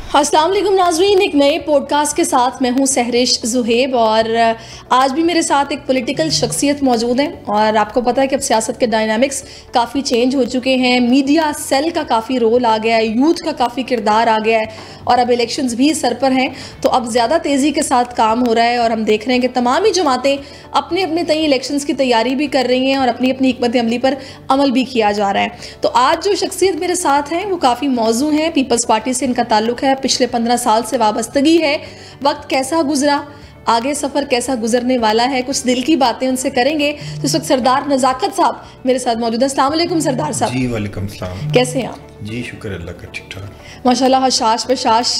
अस्सलाम वालेकुम नाज़रीन, एक नए पॉडकास्ट के साथ मैं हूं सहरिश ज़ुहेब और आज भी मेरे साथ एक पॉलिटिकल शख्सियत मौजूद है। और आपको पता है कि अब सियासत के डायनामिक्स काफ़ी चेंज हो चुके हैं, मीडिया सेल का काफ़ी रोल आ गया है, यूथ का काफ़ी किरदार आ गया है और अब इलेक्शंस भी सर पर हैं, तो अब ज़्यादा तेज़ी के साथ काम हो रहा है और हम देख रहे हैं कि तमाम ही जमातें अपने अपने तय इलेक्शंस की तैयारी भी कर रही हैं और अपनी अपनी हिकमत अमली पर अमल भी किया जा रहा है। तो आज जो शख्सियत मेरे साथ हैं वो काफ़ी मौजू हैं, पीपल्स पार्टी से इनका ताल्लुक़ है, पिछले 15 साल से वाबस्तगी है। वक्त कैसा गुजरा, आगे सफ़र कैसा गुजरने वाला है, कुछ दिल की बातें उनसे करेंगे। तो इस वक्त सरदार नज़ाकत साहब मेरे साथ मौजूद हैं। अस्सलाम वालेकुम सरदार साहब। जी वालेकुम सलाम। कैसे हैं आप? जी शुक्र अल्लाह का, ठीक ठाक माशाल्लाह। हशाश बशाश?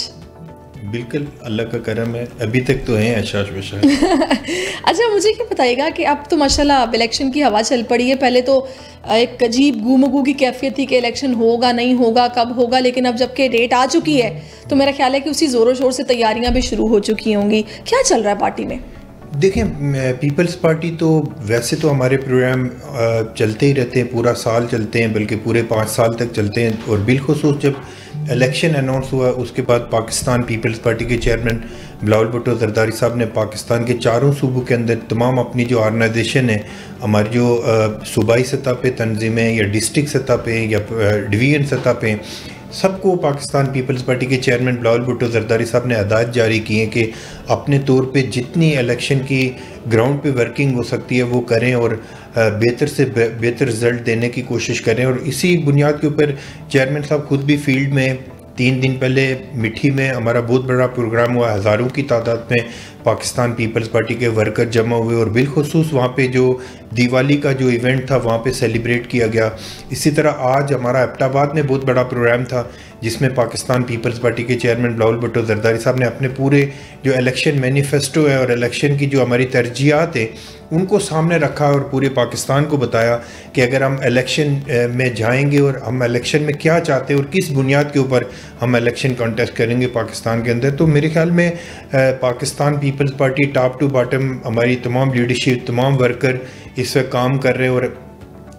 बिल्कुल अल्लाह का करम है, अभी तक तो हैं हशाश बशाश। अच्छा, मुझे क्या बताइएगा कि अब तो माशाल्लाह अब इलेक्शन की हवा चल पड़ी है। पहले तो एक अजीब गूमगू की कैफियत थी कि इलेक्शन होगा नहीं होगा, कब होगा, लेकिन अब जबकि डेट आ चुकी है तो मेरा ख्याल है कि उसी ज़ोरों शोर से तैयारियां भी शुरू हो चुकी होंगी। क्या चल रहा है पार्टी में? देखें, पीपल्स पार्टी तो वैसे तो हमारे प्रोग्राम चलते ही रहते हैं, पूरा साल चलते हैं, बल्कि पूरे 5 साल तक चलते हैं। और बिलखुसूस जब इलेक्शन अनाउंस हुआ उसके बाद पाकिस्तान पीपल्स पार्टी के चेयरमैन बिलावल भुट्टो जरदारी साहब ने पाकिस्तान के चारों सूबों के अंदर तमाम अपनी जो ऑर्गेनाइजेशन है, हमारी जो सूबाई सतह पे तंजीमें या डिस्ट्रिक्ट सतह पे या डिवीज़न सतह पे, सबको पाकिस्तान पीपल्स पार्टी के चेयरमैन बिलावल भुट्टो जरदारी साहब ने हदायत जारी की है कि अपने तौर पे जितनी इलेक्शन की ग्राउंड पे वर्किंग हो सकती है वो करें और बेहतर से बेहतर रिज़ल्ट देने की कोशिश करें। और इसी बुनियाद के ऊपर चेयरमैन साहब खुद भी फील्ड में 3 दिन पहले मिठी में हमारा बहुत बड़ा प्रोग्राम हुआ, हज़ारों की तादाद में पाकिस्तान पीपल्स पार्टी के वर्कर जमा हुए और बिलखुसूस वहाँ पे जो दिवाली का जो इवेंट था वहाँ पे सेलिब्रेट किया गया। इसी तरह आज हमारा एबटाबाद में बहुत बड़ा प्रोग्राम था जिसमें पाकिस्तान पीपल्स पार्टी के चेयरमैन बिलावल भुट्टो जरदारी साहब ने अपने पूरे जो इलेक्शन मैनिफेस्टो है और इलेक्शन की जो हमारी तरजीहात है उनको सामने रखा और पूरे पाकिस्तान को बताया कि अगर हम इलेक्शन में जाएंगे और हम इलेक्शन में क्या चाहते हैं और किस बुनियाद के ऊपर हम इलेक्शन कॉन्टेस्ट करेंगे पाकिस्तान के अंदर। तो मेरे ख्याल में Pakistan Peoples Party top to bottom हमारी तमाम लीडरशिप, तमाम वर्कर इस वक्त काम कर रहे हैं और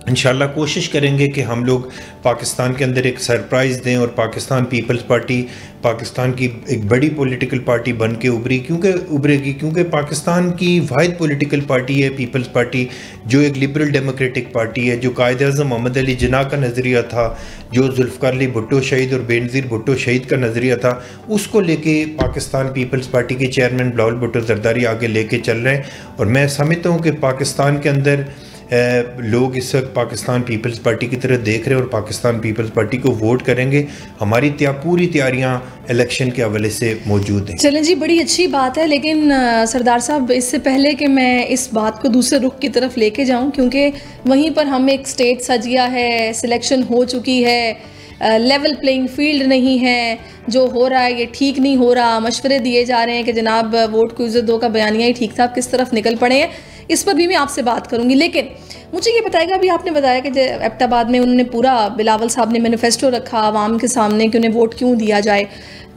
इंशाल्लाह कोशिश करेंगे कि हम लोग पाकिस्तान के अंदर एक सरप्राइज़ दें और पाकिस्तान पीपल्स पार्टी पाकिस्तान की एक बड़ी पॉलिटिकल पार्टी बन के उभरेगी क्योंकि पाकिस्तान की वाहिद पॉलिटिकल पार्टी है पीपल्स पार्टी, जो एक लिबरल डेमोक्रेटिक पार्टी है, जो कायद-ए-आज़म मोहम्मद अली जिन्ना का नज़रिया था, जो जुल्फ़िकार अली भुट्टो शहीद और बेनज़ीर भुट्टो शहीद का नज़रिया था, उसको लेके पाकिस्तान पीपल्स पार्टी के चेयरमैन बिलावल भुट्टो जरदारी आगे लेके चल रहे हैं। और मैं समझता हूँ कि पाकिस्तान के अंदर लोग इस वक्त पाकिस्तान पीपल्स पार्टी की तरफ देख रहे हैं और पाकिस्तान पीपल्स पार्टी को वोट करेंगे। हमारी पूरी तैयारियां इलेक्शन के हवाले से मौजूद हैं। चलें जी, बड़ी अच्छी बात है, लेकिन सरदार साहब इससे पहले कि मैं इस बात को दूसरे रुख की तरफ लेके जाऊं, क्योंकि वहीं पर हम एक स्टेट सजिया है, सिलेक्शन हो चुकी है, लेवल प्लेइंग फील्ड नहीं है, जो हो रहा है ये ठीक नहीं हो रहा, मशवरे दिए जा रहे हैं कि जनाब वोट को इज़्ज़त दो का बयानिया ही ठीक था, आप किस तरफ निकल पड़े हैं, इस पर भी मैं आपसे बात करूंगी। लेकिन मुझे ये बताएगा, अभी आपने बताया कि एबटाबाद में उन्होंने पूरा बिलावल साहब ने मैनिफेस्टो रखा आवाम के सामने कि उन्हें वोट क्यों दिया जाए।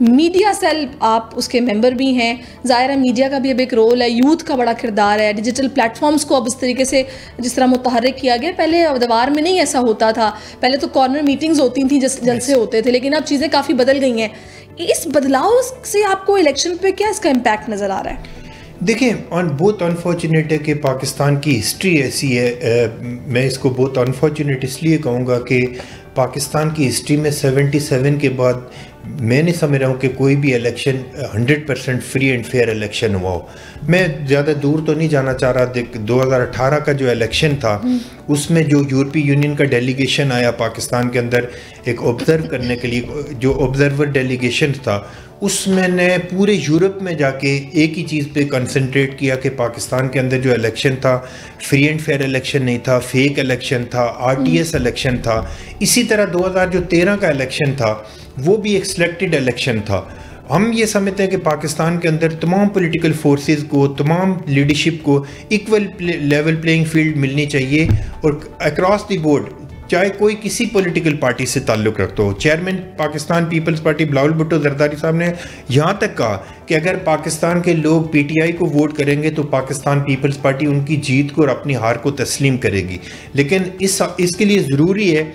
मीडिया सेल आप उसके मेंबर भी हैं, ज़ाहिर है मीडिया का भी अब एक रोल है, यूथ का बड़ा किरदार है, डिजिटल प्लेटफॉर्म्स को अब इस तरीके से जिस तरह मुतहर्रिक किया गया, पहले अदवार में नहीं ऐसा होता था, पहले तो कॉर्नर मीटिंग्स होती थी, जलसे होते थे, लेकिन अब चीज़ें काफ़ी बदल गई हैं। इस बदलाव से आपको इलेक्शन पे क्या इसका इम्पैक्ट नज़र आ रहा है? देखें, बहुत अनफॉर्चुनेट है कि पाकिस्तान की हिस्ट्री ऐसी है, मैं इसको बहुत अनफॉर्चुनेट इसलिए कहूँगा कि पाकिस्तान की हिस्ट्री में 77 के बाद मैं नहीं समझ रहा हूँ कि कोई भी election 100% free and fair election हुआ हो। मैं ज़्यादा दूर तो नहीं जाना चाह रहा, 2018 का जो इलेक्शन था उसमें जो यूरोपीय यूनियन का डेलीगेशन आया पाकिस्तान के अंदर एक ऑब्ज़र्व करने के लिए, जो ऑब्ज़र्वर डेलीगेशन था, उसमें ने पूरे यूरोप में जाके एक ही चीज़ पे कंसंट्रेट किया कि पाकिस्तान के अंदर जो इलेक्शन था फ्री एंड फेयर इलेक्शन नहीं था, फेक इलेक्शन था, RTS इलेक्शन था। इसी तरह 2013 का इलेक्शन था वो भी एक सिलेक्टेड इलेक्शन था। हम ये समझते हैं कि पाकिस्तान के अंदर तमाम पॉलिटिकल फोर्सेस को, तमाम लीडरशिप को इक्वल लेवल प्लेइंग फील्ड मिलनी चाहिए और अक्रॉस द बोर्ड, चाहे कोई किसी पॉलिटिकल पार्टी से ताल्लुक़ रखता हो। Chairman Pakistan Peoples Party Bilawal Bhutto Zardari साहब ने यहाँ तक कहा कि अगर पाकिस्तान के लोग PTI को वोट करेंगे तो पाकिस्तान पीपल्स पार्टी उनकी जीत को और अपनी हार को तस्लीम करेगी। लेकिन इसके लिए ज़रूरी है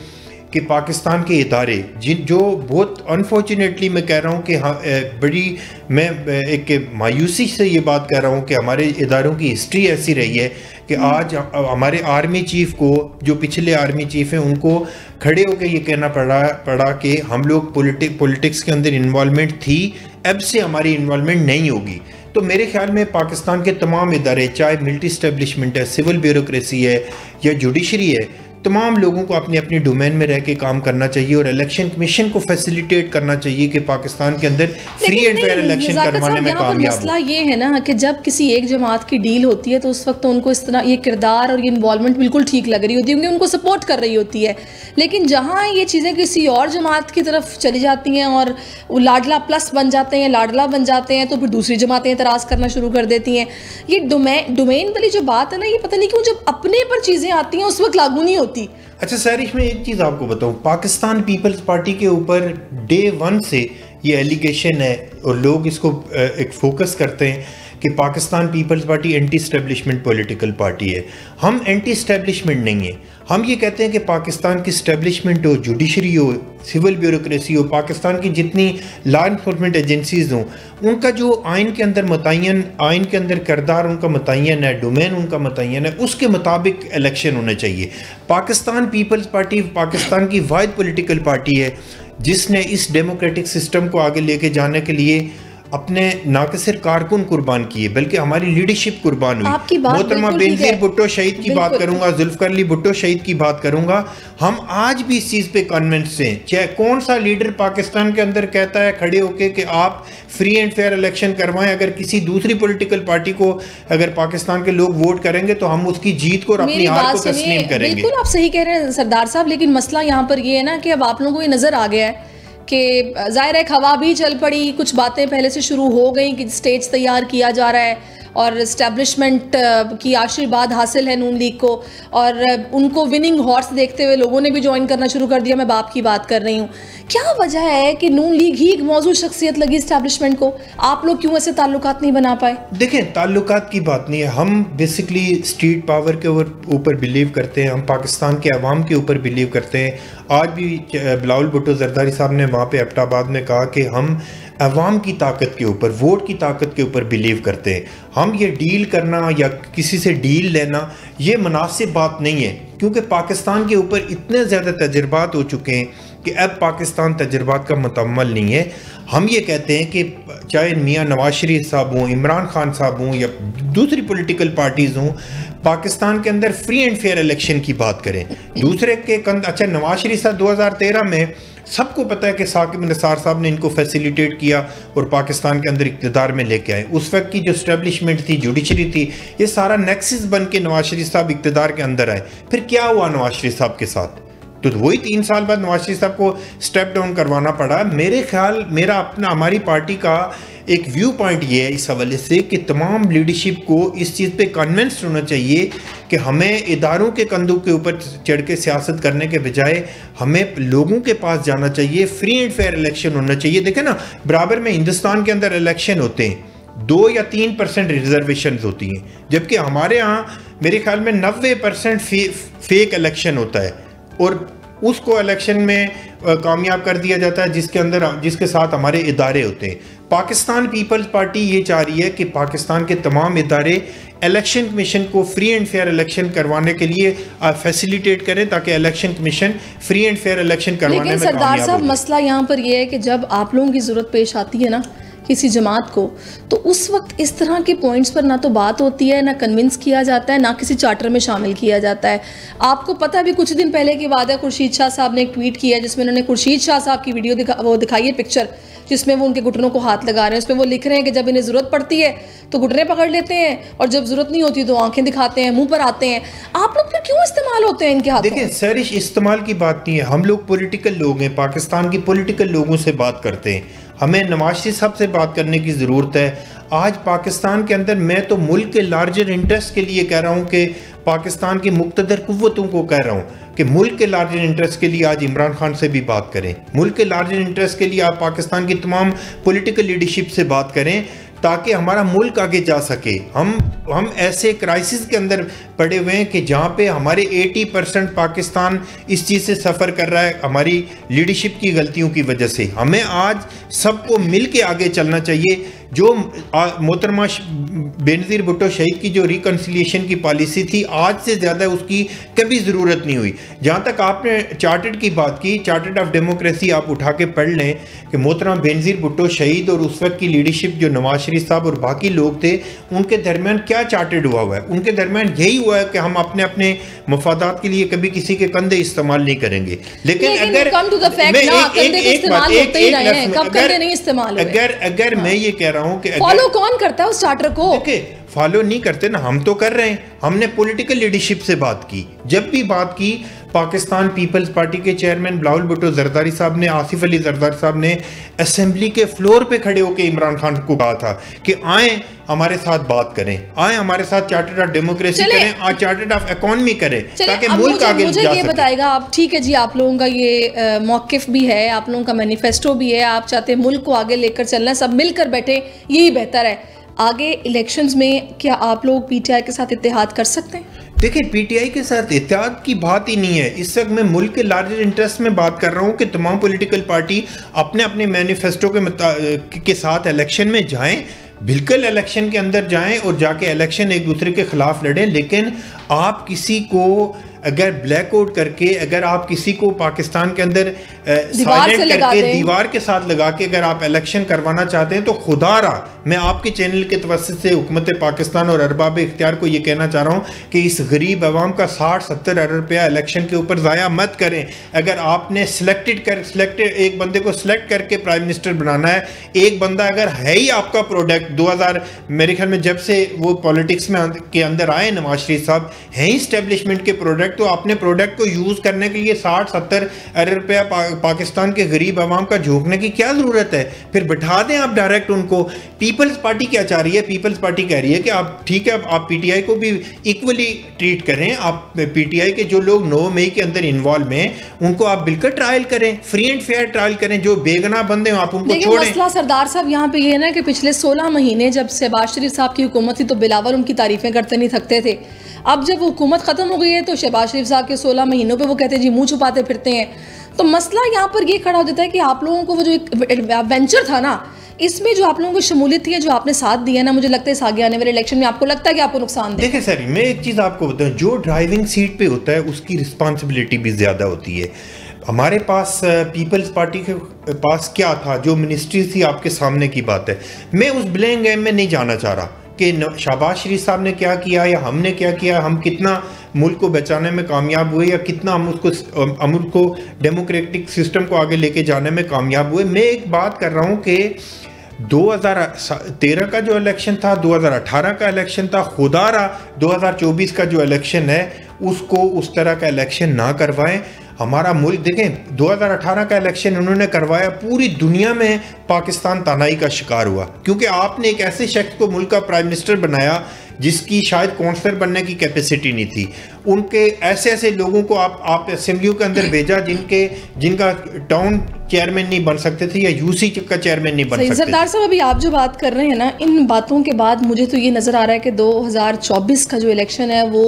कि पाकिस्तान के इदारे जो बहुत अनफॉर्चुनेटली मैं कह रहा हूँ कि हाँ, बड़ी मैं एक मायूसी से ये बात कह रहा हूँ कि हमारे इदारों की हिस्ट्री ऐसी रही है कि आज हमारे आर्मी चीफ को, जो पिछले आर्मी चीफ हैं, उनको खड़े होकर ये कहना पड़ा कि हम लोग पॉलिटिक्स के अंदर इन्वॉल्वमेंट थी, अब से हमारी इन्वॉल्वमेंट नहीं होगी। तो मेरे ख्याल में पाकिस्तान के तमाम इदारे, चाहे मिलिट्री इस्टेब्लिशमेंट है, सिविल ब्यूरोक्रेसी है या जुडिशरी है, तमाम लोगों को अपनी अपनी डोमेन में रह के काम करना चाहिए और इलेक्शन कमीशन को फैसिलिटेट करना चाहिए कि पाकिस्तान के अंदर फ्री एंड फेयर इलेक्शन करवाने में कामयाब हो। मसला ये है ना कि जब किसी एक जमात की डील होती है तो उस वक्त तो उनको इस तरह ये किरदार और ये इन्वॉल्वमेंट बिल्कुल ठीक लग रही होती है, क्योंकि उनको सपोर्ट कर रही होती है। लेकिन जहाँ ये चीज़ें किसी और जमात की तरफ चली जाती हैं और वो लाडला प्लस बन जाते हैं, लाडला बन जाते हैं, तो फिर दूसरी जमातें एतराज़ करना शुरू कर देती हैं। ये डोमेन वाली जो बात है ना, ये पता नहीं क्यों जब अपने पर चीज़ें आती हैं उस वक्त लागू नहीं होती। अच्छा सैरिश, मैं एक चीज़ आपको बताऊं, पाकिस्तान पीपल्स पार्टी के ऊपर डे 1 से ये एलिगेशन है और लोग इसको एक फोकस करते हैं कि Pakistan Peoples Party anti establishment political party है। हम एंटी इस्टेब्लिशमेंट नहीं है। हम ये कहते हैं कि पाकिस्तान की इस्टेब्लिशमेंट हो, जुडिशरी हो, सिविल ब्यूरोक्रेसी हो, पाकिस्तान की जितनी लॉ इन्फोर्समेंट एजेंसीज हों, उनका जो आइन के अंदर मुतय्यन, आइन के अंदर किरदार उनका मुतय्यन है, डोमेन उनका मुतय्यन है, उसके मुताबिक इलेक्शन होने चाहिए। पाकिस्तान पीपल्स पार्टी पाकिस्तान की वाहिद पॉलिटिकल पार्टी है जिसने इस डेमोक्रेटिक सिस्टम को आगे लेके जाने के लिए अपने ना कि सिर्फ कारकुन कुर्बान किए बल्कि हमारी लीडरशिप कुर्बान हुई। मोहतरमा बेनज़ीर भुट्टो शहीद की बात करूंगा, जुल्फ़िकार अली भुट्टो शहीद की बात करूंगा। हम आज भी इस चीज़ पे कन्विंस हैं। चाहे कौन सा लीडर पाकिस्तान के अंदर कहता है खड़े होके कि आप फ्री एंड फेयर इलेक्शन करवाएं, अगर किसी दूसरी पॉलिटिकल पार्टी को अगर पाकिस्तान के लोग वोट करेंगे तो हम उसकी जीत को और अपनी हार को तस्लीम करेंगे। बिल्कुल आप सही कह रहे हैं सरदार साहब, लेकिन मसला यहाँ पर ये है ना कि अब आप लोगों को ये नज़र आ गया है कि ज़ाहिर है हवा भी चल पड़ी, कुछ बातें पहले से शुरू हो गई कि स्टेज तैयार किया जा रहा है और इस्टेब्लिशमेंट की आशीर्वाद हासिल है नून लीग को, और उनको विनिंग हॉर्स देखते हुए लोगों ने भी ज्वाइन करना शुरू कर दिया। मैं बाप की बात कर रही हूँ। क्या वजह है कि नून लीग ही एक मौजूद शख्सियत लगी इस्टेब्लिशमेंट को? आप लोग क्यों ऐसे ताल्लुकात नहीं बना पाए? देखें, ताल्लुकात की बात नहीं है। हम बेसिकली स्ट्रीट पावर के ऊपर बिलीव करते हैं, हम पाकिस्तान के अवाम के ऊपर बिलीव करते हैं। आज भी बिलावल भुट्टो जरदारी साहब ने वहाँ पे एबटाबाद में कहा कि हम अवाम की ताकत के ऊपर, वोट की ताकत के ऊपर बिलीव करते हैं। हम ये डील करना या किसी से डील लेना ये मुनासिब बात नहीं है, क्योंकि पाकिस्तान के ऊपर इतने ज़्यादा तजर्बात हो चुके हैं कि अब पाकिस्तान तजर्बात का मुतम्मल नहीं है। हम ये कहते हैं कि चाहे मियाँ नवाज शरीफ साहब हों, इमरान खान साहब हों या दूसरी पॉलिटिकल पार्टीज़ हों, पाकिस्तान के अंदर फ्री एंड फेयर इलेक्शन की बात करें। दूसरे के अच्छा, नवाज शरीफ साहब 2013 में सबको पता है कि साकिब निसार साहब ने इनको फैसिलिटेट किया और पाकिस्तान के अंदर इक़्तिदार में लेके आए। उस वक्त की जो इस्टेब्लिशमेंट थी, जुडिशरी थी, ये सारा नेक्सस बन के नवाज शरीफ साहब इक़्तिदार के अंदर आए। फिर क्या हुआ नवाज शरीफ साहब के साथ? तो वही 3 साल बाद नवाज शरीफ साहब को स्टेप डाउन करवाना पड़ा। मेरे ख्याल, हमारी पार्टी का एक व्यू पॉइंट ये है इस हवाले से कि तमाम लीडरशिप को इस चीज़ पे कन्विंस्ड होना चाहिए कि हमें इदारों के कंधों के ऊपर चढ़ के सियासत करने के बजाय हमें लोगों के पास जाना चाहिए, फ्री एंड फेयर इलेक्शन होना चाहिए। देखें ना, बराबर में हिंदुस्तान के अंदर इलेक्शन होते हैं 2 या 3% रिजर्वेशन होती हैं, जबकि हमारे यहाँ मेरे ख्याल में 90% फेक इलेक्शन होता है और उसको इलेक्शन में कामयाब कर दिया जाता है जिसके साथ हमारे इदारे होते हैं। पाकिस्तान पीपल्स पार्टी ये चाह रही है कि पाकिस्तान के तमाम इदारे इलेक्शन कमीशन को फ्री एंड फेयर इलेक्शन करवाने के लिए फैसिलिटेट करें ताकि election commission free and fair election करवाने में कामयाब हो। लेकिन सरदार साहब, मसला यहाँ पर यह है कि जब आप लोगों की ज़रूरत पेश आती है ना किसी जमात को, तो उस वक्त इस तरह के पॉइंट्स पर ना तो बात होती है, ना कन्विंस किया जाता है, ना किसी चार्टर में शामिल किया जाता है। आपको पता है, अभी कुछ दिन पहले की बात है, खुर्शीद शाह साहब ने एक ट्वीट किया है जिसमें उन्होंने खुर्शीद शाह साहब की वीडियो दिखाई है, पिक्चर, जिसमें वो उनके घुटनों को हाथ लगा रहे हैं। उस पर वो लिख रहे हैं कि जब इन्हें ज़रूरत पड़ती है तो घुटने पकड़ लेते हैं और जब ज़रूरत नहीं होती तो आंखें दिखाते हैं, मुंह पर आते हैं। आप लोग फिर क्यों इस्तेमाल होते हैं इनके हाथों? देखिए सरिश, इस्तेमाल की बात नहीं है। हम लोग पॉलिटिकल लोग हैं, पाकिस्तान की पॉलिटिकल लोगों से बात करते हैं। हमें नवाज शरीफ साहब से बात करने की ज़रूरत है। आज पाकिस्तान के अंदर, मैं तो मुल्क के लार्जर इंटरेस्ट के लिए कह रहा हूँ कि पाकिस्तान की मुक़्तदर कुव्वतों को कह रहा हूँ कि मुल्क के लार्जर इंटरेस्ट के लिए आज इमरान खान से भी बात करें। मुल्क के लार्जर इंटरेस्ट के लिए आप पाकिस्तान की तमाम पॉलिटिकल लीडरशिप से बात करें ताकि हमारा मुल्क आगे जा सके। हम हम ऐसे क्राइसिस के अंदर पड़े हुए हैं कि जहाँ पे हमारे 80% पाकिस्तान इस चीज़ से सफ़र कर रहा है हमारी लीडरशिप की गलतियों की वजह से। हमें आज सबको मिल के आगे चलना चाहिए। जो मोहतरमा बेनज़ीर भुट्टो शहीद की जो रिकन्सिलिएशन की पॉलिसी थी, आज से ज़्यादा उसकी कभी ज़रूरत नहीं हुई। जहाँ तक आपने चार्टर्ड की बात की, चार्टर्ड ऑफ डेमोक्रेसी आप उठा के पढ़ लें कि मोहतरमा बेनज़ीर भुट्टो शहीद और उस वक्त की लीडरशिप जो नवाज शरीफ साहब और बाकी लोग थे, उनके दरमियान क्या चार्टर्ड हुआ है? उनके दरमियान यही हुआ है कि हम अपने अपने मफादात के लिए कभी किसी के कंधे इस्तेमाल नहीं करेंगे। लेकिन अगर मैं ये कह रहा हूँ कि फॉलो कौन करता है उस चार्टर को? फॉलो नहीं करते ना, हम तो कर रहे हैं। हमने पॉलिटिकल लीडरशिप से बात की, जब भी बात की पाकिस्तान पीपल्स पार्टी के चेयरमैन बिलावल भुट्टो जरदारी साहब ने, आसिफ अली जरदारी साहब ने असेंबली के फ्लोर पे खड़े होकर इमरान खान को कहा था कि आए हमारे साथ बात करें, आए हमारे साथ चार्टर्ड ऑफ डेमोक्रेसी करें, आज चार्टर्ड ऑफ इकोनॉमी करें, ताकि मुल्क आगे जा सके। मुझे ये बताएगा आप, ठीक है जी, आप लोगों का ये मौकिफ भी है, आप लोगों का मैनिफेस्टो भी है, आप चाहते हैं मुल्क को आगे लेकर चलना, सब मिलकर बैठे, यही बेहतर है। आगे इलेक्शंस में क्या आप लोग पीटीआई के साथ इत्तेहाद कर सकते हैं? देखिए, पीटीआई के साथ इत्तेहाद की बात ही नहीं है। इस वक्त मैं मुल्क के लार्जर इंटरेस्ट में बात कर रहा हूँ कि तमाम पॉलिटिकल पार्टी अपने अपने मैनिफेस्टो के साथ इलेक्शन में जाएं, बिल्कुल इलेक्शन के अंदर जाएं और जाके इलेक्शन एक दूसरे के खिलाफ लड़ें। लेकिन आप किसी को अगर ब्लैकआउट करके, अगर आप किसी को पाकिस्तान के अंदर साइलेंट करके दीवार के साथ लगा के अगर आप इलेक्शन करवाना चाहते हैं, तो खुदारा मैं आपके चैनल के तवस्सुत से हुकूमत पाकिस्तान और अरबाब इख्तियार को ये कहना चाह रहा हूँ कि इस गरीब अवाम का 60-70 अरब रुपया इलेक्शन के ऊपर ज़ाया मत करें। अगर आपने एक बंदे को सिलेक्ट करके प्राइम मिनिस्टर बनाना है, एक बंदा अगर है ही आपका प्रोडक्ट, 2000 मेरे ख्याल में जब से वो पॉलिटिक्स में के अंदर आए नवाज शरीफ साहब, हैं ही इस्टेब्लिशमेंट के प्रोडक्ट, तो अपने प्रोडक्ट को यूज करने के लिए 60-70 अरब रुपया पाकिस्तान के गरीब आवाम का झोंकने की क्या जरूरत है? फिर बिठा दें आप डायरेक्ट उनको। पीपल्स पार्टी क्या चाह रही है? पीपल्स पार्टी कह रही है कि आप ठीक है, आप पीटीआई को भी इक्वली ट्रीट करें। आप पीटीआई के जो लोग 9 मई के अंदर इन्वॉल्व हैं, उनको आप बिल्कुल ट्रायल करें, फ्री एंड फेयर ट्रायल करें। जो बेगुनाह बंदे आप उनको छोड़ें। मसला सरदार साहब यहाँ पे ये है ना कि पिछले 16 महीने जब शहबाज शरीफ साहब की हुकूमत थी तो बिलावल उनकी तारीफें करते नहीं थकते थे। अब जब हुकूमत ख़त्म हो गई है तो शहबाज शरीफ साहब के 16 महीनों पे वो कहते हैं जी मुंह छुपाते फिरते हैं। तो मसला यहाँ पर ये खड़ा हो जाता है कि आप लोगों को वो जो एक वेंचर था ना, इसमें जो आप लोगों को शमूलियत थी, जो आपने साथ दिया ना, मुझे लगता है इस आगे आने वाले इलेक्शन में आपको लगता है कि आपको नुकसान दे। देखिए सर, मैं एक चीज़ आपको बताऊँ, जो ड्राइविंग सीट पे होता है उसकी रिस्पॉन्सिबिलिटी भी ज़्यादा होती है। हमारे पास पीपल्स पार्टी के पास क्या था, जो मिनिस्ट्री थी, आपके सामने की बात है। मैं उस ब्लेम गेम में नहीं जाना चाह रहा कि शहबाज शरीफ साहब ने क्या किया या हमने क्या किया, हम कितना मुल्क को बचाने में कामयाब हुए या कितना हम उसको मुल्क को डेमोक्रेटिक सिस्टम को आगे लेके जाने में कामयाब हुए। मैं एक बात कर रहा हूँ कि 2013 का जो इलेक्शन था, 2018 का इलेक्शन था, खुदारा 2024 का जो इलेक्शन है उसको उस तरह का इलेक्शन ना करवाएं। हमारा मुल्क देखें, 2018 का इलेक्शन उन्होंने करवाया, पूरी दुनिया में पाकिस्तान तानाई का शिकार हुआ, क्योंकि आपने एक ऐसे शख्स को मुल्क का प्राइम मिनिस्टर बनाया जिसकी शायद काउंसलर बनने की कैपेसिटी नहीं थी। उनके ऐसे लोगों को आप असेंबलियों के अंदर भेजा जिनका टाउन चेयरमैन नहीं बन सकते थे या यूसी का चेयरमैन नहीं बन सकते। सरदार साहब, अभी आप जो बात कर रहे हैं ना, इन बातों के बाद मुझे तो ये नज़र आ रहा है कि 2024 का जो इलेक्शन है वो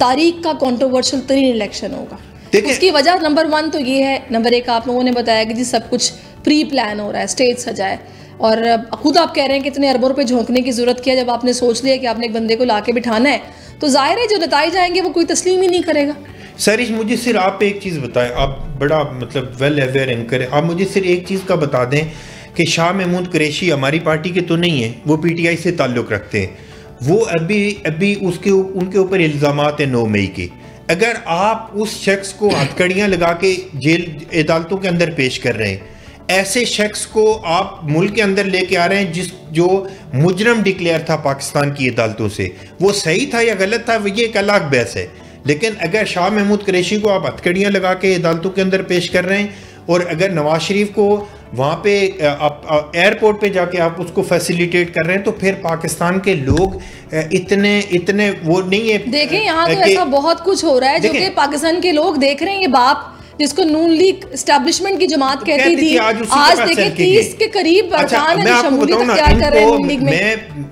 तारीख का कंट्रोवर्शियल तरीन इलेक्शन होगा। उसकी वजह नंबर 1 तो ये है, नंबर 1 आप लोगों ने बताया कि जी सब कुछ प्री प्लान हो रहा है, स्टेज सजाए, और खुद आप कह रहे हैं कि इतने अरबों रुपए झोंकने की जरूरत क्या, जब आपने सोच लिया कि आपने एक बंदे को लाके बिठाना है तो जाहिर है जो नताइज आएंगे वो कोई तस्लीम ही नहीं करेगा। सर, मुझे सिर्फ आप एक चीज़ बताएं, आप बड़ा मतलब वेल अवेयर एंकर हैं, आप मुझे सिर्फ एक चीज़ का बता दें कि शाह महमूद कुरैशी हमारी पार्टी के तो नहीं है, वो पीटीआई से ताल्लुक़ रखते हैं। वो अभी उनके ऊपर इल्ज़ामात हैं 9 मई के। अगर आप उस शख्स को हथकड़ियाँ लगा के जेल अदालतों के अंदर पेश कर रहे हैं, ऐसे शख्स को आप मुल्क के अंदर लेके आ रहे हैं जो मुजरम डिक्लेयर था पाकिस्तान की अदालतों से, वो सही था या गलत था, वो ये एक अलग बहस है। लेकिन अगर शाह महमूद कुरैशी को आप हथकड़ियाँ लगा के अदालतों के अंदर पेश कर रहे हैं, और अगर नवाज शरीफ को वहाँ पे आप एयरपोर्ट पे जाके आप उसको फैसिलिटेट कर रहे हैं, तो फिर पाकिस्तान के लोग इतने वो नहीं है। देखें, यहाँ तो ऐसा बहुत कुछ हो रहा है जो कि पाकिस्तान के लोग देख रहे हैं। ये बाप जिसको नून लीग एस्टैब्लिशमेंट की जमात कहती थी, आज देखिए 30 के करीब अरकान है जो शमूलियत अख्तियार कर रहे हैं नून लीग में।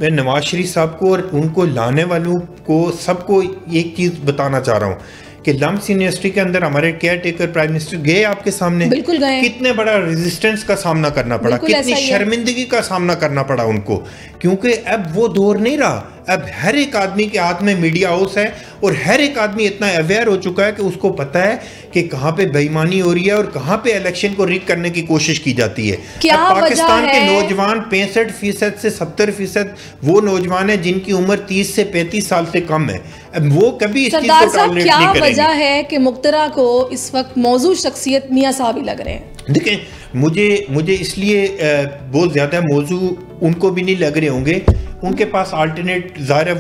मैं नवाज शरीफ साहब को और उनको लाने वालों को सबको एक चीज बताना चाह रहा हूँ कि लम्स यूनिवर्सिटी के अंदर हमारे केयर टेकर प्राइम मिनिस्टर गए आपके सामने, बिल्कुल गए, कितने बड़ा रेजिस्टेंस का सामना करना पड़ा, कितनी शर्मिंदगी का सामना करना पड़ा उनको, क्योंकि अब वो दौर नहीं रहा। अब हर एक आदमी के हाथ में मीडिया हाउस है और हर एक आदमी इतना अवेयर हो चुका है कि उसको पता है कि कहाँ पे बेईमानी हो रही है और कहाँ पे इलेक्शन को रिग करने की कोशिश की जाती है। क्या पाकिस्तान के नौजवान 65% से 70% वो नौजवान है जिनकी उम्र 30 से 35 साल से कम है। अब वो कभी इस चीज को टॉलरेट नहीं करेंगे। क्या वजह है कि मुख्तरा को इस वक्त मौजूद शख्सियत मियां साहब ही लग रहे हैं? देखें, मुझे इसलिए बहुत ज़्यादा मौजू उनको भी नहीं लग रहे होंगे, उनके पास अल्टरनेट ज़ाहिर है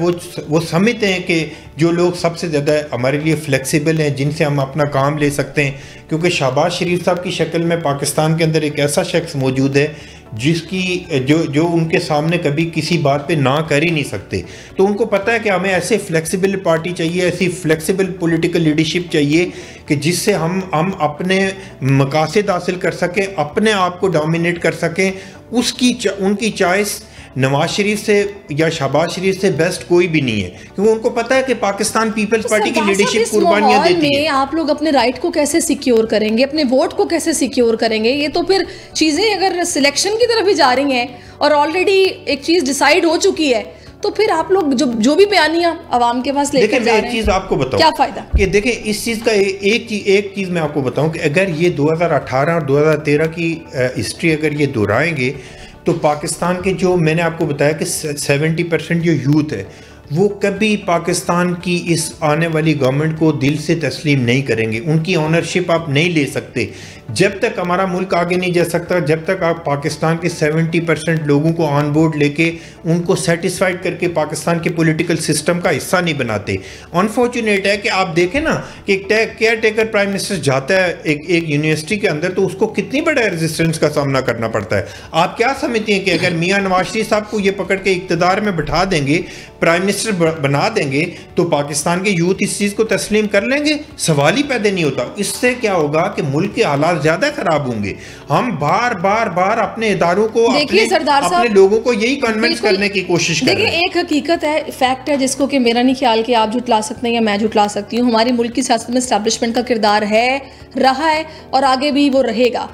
वो समझते हैं कि जो लोग सबसे ज़्यादा हमारे लिए फ्लेक्सिबल हैं, जिनसे हम अपना काम ले सकते हैं, क्योंकि शहबाज शरीफ साहब की शक्ल में पाकिस्तान के अंदर एक ऐसा शख्स मौजूद है जिसकी जो उनके सामने कभी किसी बात पे ना कर ही नहीं सकते। तो उनको पता है कि हमें ऐसे फ्लेक्सिबल पार्टी चाहिए, ऐसी फ्लेक्सिबल पॉलिटिकल लीडरशिप चाहिए कि जिससे हम अपने मकासद हासिल कर सकें, अपने आप को डोमिनेट कर सकें। उनकी चॉइस नवाज शरीफ से या शहबाज शरीफ से बेस्ट कोई भी नहीं है, क्योंकि उनको पता है कि पाकिस्तान पीपल्स पार्टी की लीडरशिप कुर्बानियां देती है। आप लोग अपने राइट को कैसे सिक्योर करेंगे, अपने वोट को कैसे सिक्योर करेंगे? ये तो फिर चीजें अगर सिलेक्शन की तरफ ही जा रही हैं और ऑलरेडी एक चीज डिसाइड हो चुकी है, तो फिर आप लोग जो भी बयानियां अवाम के पास लेकर जा रहे हैं, एक चीज आपको बताऊं, क्या फायदा? कि देखिए इस चीज का एक चीज मैं आपको बताऊं कि अगर ये 2018 और 2013 की हिस्ट्री अगर ये दोहराएंगे तो पाकिस्तान के जो मैंने आपको बताया कि 70% जो यूथ है वो कभी पाकिस्तान की इस आने वाली गवर्नमेंट को दिल से तस्लीम नहीं करेंगे। उनकी ओनरशिप आप नहीं ले सकते। जब तक हमारा मुल्क आगे नहीं जा सकता, जब तक आप पाकिस्तान के 70% लोगों को ऑन बोर्ड लेके उनको सेटिस्फाइड करके पाकिस्तान के पॉलिटिकल सिस्टम का हिस्सा नहीं बनाते। अनफॉर्चुनेट है कि आप देखें ना कि केयर टेकर प्राइम मिनिस्टर जाता है एक यूनिवर्सिटी के अंदर तो उसको कितनी बड़ा रेजिस्टेंस का सामना करना पड़ता है। आप क्या समझते हैं कि अगर मियां नवाज शरीफ साहब को ये पकड़ के इक़्तिदार में बिठा देंगे, प्राइम मिनिस्टर बना देंगे, तो पाकिस्तान के यूथ इस चीज को तस्लीम कर लेंगे? सवाल ही पैदा नहीं होता। इससे क्या होगा कि मुल्क के हालात ज्यादा खराब होंगे। हम बार अपने इदारों को, अपने लोगों को यही कन्विंस करने की कोशिश कर रहे हैं। देखिए, एक हकीकत है, फैक्ट है, जिसको कि मेरा नहीं ख्याल कि आप झुटला सकते हैं या मैं झुटला सकती हूँ। हमारी मुल्क की सियासत में एस्टैब्लिशमेंट का किरदार है, रहा है और आगे भी वो रहेगा।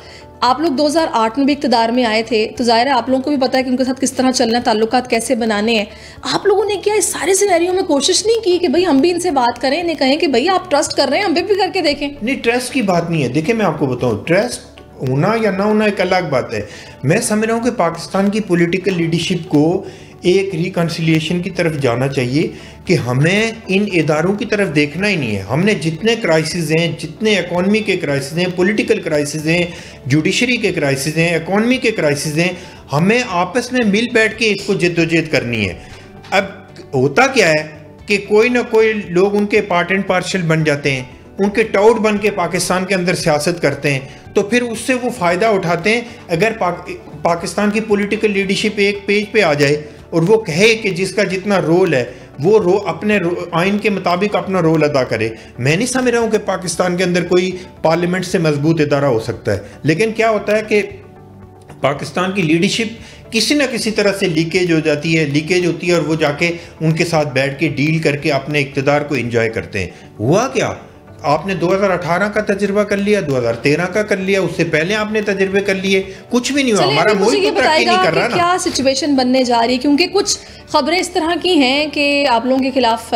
आप लोग 2008 में भी इक़्तिदार में आए थे, तो जाहिर है आप लोगों को भी पता है कि उनके साथ किस तरह चलना, ताल्लुकात कैसे बनाने हैं। आप लोगों ने क्या इस सारे सिनेरियो में कोशिश नहीं की कि भाई हम भी इनसे बात करें, इन्हें कहें कि भाई आप ट्रस्ट कर रहे हैं, हम भी करके देखें? नहीं, ट्रस्ट की बात नहीं है। देखिए, मैं आपको बताऊं, ट्रस्ट होना या ना होना एक अलग बात है। मैं समझ रहा हूँ कि पाकिस्तान की पॉलिटिकल लीडरशिप को एक रिकन्सिलिएशन की तरफ जाना चाहिए कि हमें इन इदारों की तरफ देखना ही नहीं है। हमने जितने क्राइसिस हैं, जितने इकॉनमी के क्राइसिस हैं, पॉलिटिकल क्राइसिस हैं, जुडिशरी के क्राइसिस हैं, इकॉनमी के क्राइसिस हैं, हमें आपस में मिल बैठ के इसको जद्दोजहद करनी है। अब होता क्या है कि कोई ना कोई लोग उनके पार्ट एंड पार्शल बन जाते हैं, उनके टाउट बन के पाकिस्तान के अंदर सियासत करते हैं, तो फिर उससे वो फ़ायदा उठाते हैं। अगर पाकिस्तान की पॉलिटिकल लीडरशिप एक पेज पे आ जाए और वो कहे कि जिसका जितना रोल है वो अपने आइन के मुताबिक अपना रोल अदा करे, मैं नहीं समझ रहा हूँ कि पाकिस्तान के अंदर कोई पार्लियामेंट से मजबूत इदारा हो सकता है। लेकिन क्या होता है कि पाकिस्तान की लीडरशिप किसी न किसी तरह से लीकेज होती है और वो जाके उनके साथ बैठ के डील करके अपने इक़्तिदार को एंजॉय करते हैं। हुआ क्या? आपने 2018 का तजर्बा कर लिया, 2013 का कर लिया, उससे पहले आपने तजर्बे कर लिए, कुछ भी नहीं हुआ। हमारा मुल्क तो तरक्की नहीं कर रहा ना। क्या सिचुएशन बनने जा रही है? क्योंकि कुछ खबरें इस तरह की हैं कि आप लोगों के खिलाफ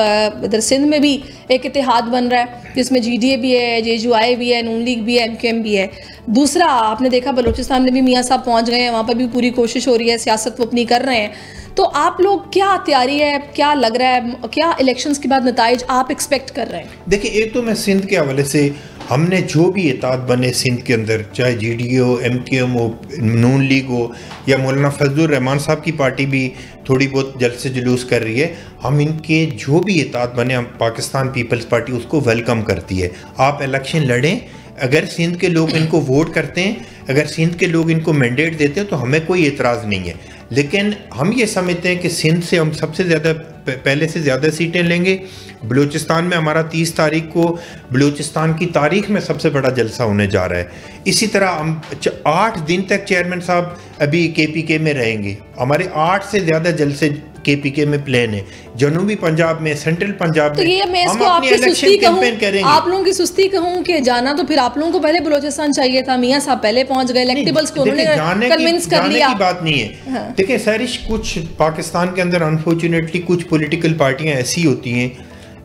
इधर सिंध में भी एक इत्तेहाद बन रहा है, जिसमें GDA भी है, JUI भी है, नून लीग भी है, MQM भी है। दूसरा, आपने देखा बलूचिस्तान में भी मियाँ साहब पहुँच गए हैं, वहाँ पर भी पूरी कोशिश हो रही है, सियासत वो अपनी कर रहे हैं। तो आप लोग क्या तैयारी है, क्या लग रहा है, क्या इलेक्शंस के बाद नताइज आप एक्सपेक्ट कर रहे हैं? देखिए, एक तो मैं सिंध के हवाले से, हमने जो भी इत्तेहाद बने सिंध के अंदर, चाहे GDA हो, MQM हो, नून लीग हो या मौलाना फजलुर रहमान साहब की पार्टी भी थोड़ी बहुत जल्द से जुलूस कर रही है, हम इनके जो भी इत्तेहाद बने, हम पाकिस्तान पीपल्स पार्टी उसको वेलकम करती है। आप इलेक्शन लड़ें, अगर सिंध के लोग इनको वोट करते हैं, अगर सिंध के लोग इनको मैंडेट देते हैं तो हमें कोई एतराज़ नहीं है। लेकिन हम ये समझते हैं कि सिंध से हम सबसे ज़्यादा पहले से ज़्यादा सीटें लेंगे। बलूचिस्तान में हमारा 30 तारीख को बलूचिस्तान की तारीख में सबसे बड़ा जलसा होने जा रहा है। इसी तरह हम 8 दिन तक चेयरमैन साहब अभी KPK में रहेंगे। हमारे 8 से ज़्यादा जलसे KPK में प्लान है, जनूबी पंजाब में, सेंट्रल पंजाब में। तो ये मैं इसको आपकी सुस्ती कहूं, आप लोगों की सुस्ती कहूं कि जाना तो फिर आप लोगों को पहले बलूचिस्तान चाहिए था। मियां साहब पहले पहुंच गए, इलेक्टेबल्स को उन्होंने कन्विंस कर लिया। की बात नहीं है। हाँ। देखिए सरिश, कुछ पाकिस्तान के अंदर अनफॉर्चुनेटली कुछ पॉलिटिकल पार्टियां ऐसी होती हैं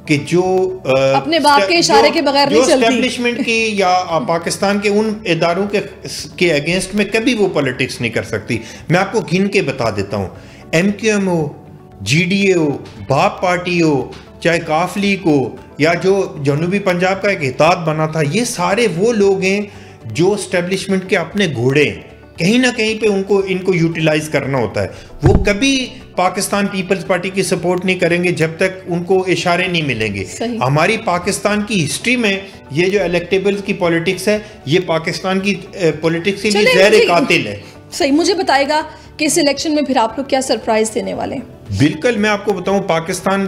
कि जो अपने बाप के इशारे के बगैर नहीं चलती, एस्टेब्लिशमेंट की या पाकिस्तान के उन इदारों के अगेंस्ट में कभी वो पॉलिटिक्स नहीं कर सकती। मैं आपको गिन के बता देता हूँ, MQM हो, GDA हो, बाप पार्टी हो, चाहे काफ लीग हो, या जो जनूबी पंजाब का एक इत्तेहाद बना था, ये सारे वो लोग हैं जो एस्टेब्लिशमेंट के अपने घोड़े, कहीं ना कहीं पे इनको यूटिलाइज करना होता है। वो कभी पाकिस्तान पीपल्स पार्टी की सपोर्ट नहीं करेंगे जब तक उनको इशारे नहीं मिलेंगे। हमारी पाकिस्तान की हिस्ट्री में ये जो इलेक्टेबल्स की पॉलिटिक्स है, ये पाकिस्तान की पॉलिटिक्स के लिए ज़हर कातिल है। सही, मुझे बताएगा कि इस इलेक्शन में फिर आप लोग क्या सरप्राइज देने वाले हैं? बिल्कुल, मैं आपको बताऊं, पाकिस्तान